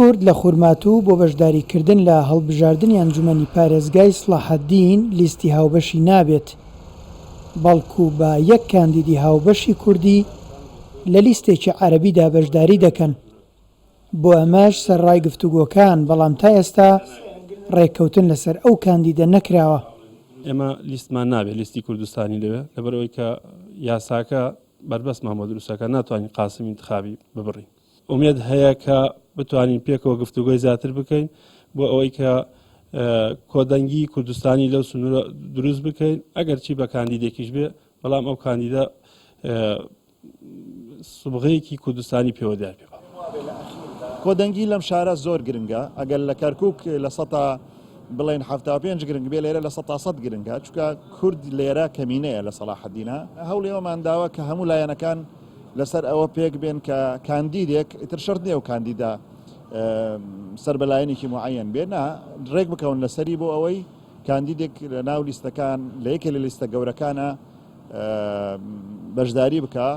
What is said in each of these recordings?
کورد لە خورماتوو بۆ بەشداریکردن لە هەڵبژاردنی ئەنجومەنی پارێزگای سڵاحەدین لیستی هاوبەشی نابێت، بەڵکو بە یەک کاندیدی هاوبەشی کوردی لە لیستێکی عەرەبیدا بەشداری دەکەن. بۆ ئەمەش سەرڕای گفتوگۆکان، بەڵام تا ئێستا ڕێککەوتن لەسەر ئەو کاندیدە نەکراوە. ئێمە لیستمان نابێت لیستی کوردستانی لەوێ لەبەرەوەی کە یاساکە بربەسمان بۆ دروستەکە ناتوانین قاسم انتخابی ببڕین. ئومێد هەیە کە بتوانین پێکەوە گفتوگۆی زیاتر بکەین بۆ ئەوەی کە کۆدەنگی کوردستانی لەو سنوورە دروست بکەین، ئەگەر چی بە کاندیدێکیش بێ، بەڵام ئەو کاندیدە سوبغەیەکی کوردستانی پێوەدار بێ. کۆدەنگی لەم شارە زۆر گرنگە، ئەگەر لە کەرکووک لە سەتا بڵێن 75 گرنگ بێ، لێرە لە 100 گرنگە، چونکە کورد لێرە کەمینەیە لە سەلاحەدینە. هەوڵێوەمان داوە کە هەموو لایەنەکان لەسەر ئەوە پێک بێن کە کاندیدێک ئیتر شەرت نییە و کاندیدا سەر بەلایەنێکی معەن بێنە ڕێک بکەون لەسەری بۆ ئەوەی کاندیدێک لە ناو لیستەکان لە یەکێ لە لیستە گەورەکانە بەشداری بکە.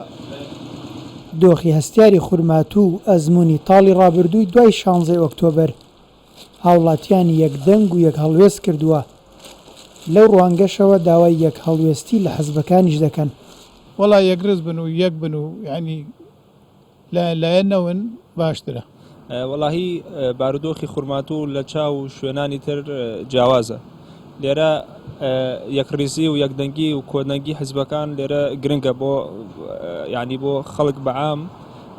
دۆخی هەستیاری خورماتوو ئەزمموی تاڵی ڕابردووی دوای 16 ئۆکتۆبەر هاوڵاتیانی یەکدەنگ و یەک هەڵوێست کردووە. لەو ڕوانگەشەوە داوای یەک هەڵوێستی لە حەزبەکانیش دەکەن. وەڵا یەکرز بن و یەک بن و ینی لایەنەون باشترە. وەڵاهی بارودۆخی خورماتوو لە چاو شوێنانی تر جیاوازە. لێرە یەکریزی و یەکدەنگی و کۆدەنگی حزبەکان لێرە گرنگە بۆ ینی بۆ خەڵک بەعام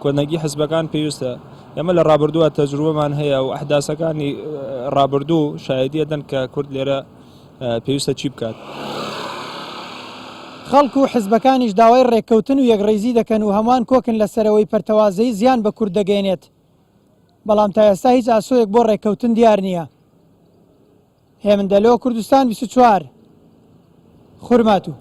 کۆدەنگی حزبەکان پێویستە. ئەمە لە ڕابردووە تەجروبەمان هەیە و ئەحداسەکانی ڕابردوو شایەدی دەن کە کورد لێرە پێویستە چی بکات. خەڵک و حزبەکانیش داوای ڕێککەوتن و یەکڕێزی دەکەن و هەمووان کۆکن لەسەرەوەی پەرتەوازەی زیان بە کورد دەگەێنێت، بەڵام تا ئێستا هیچ ئاسۆیەک بۆ ڕێککەوتن دیار نییە. هێمن دەلۆ کوردستان 24 خورماتوو.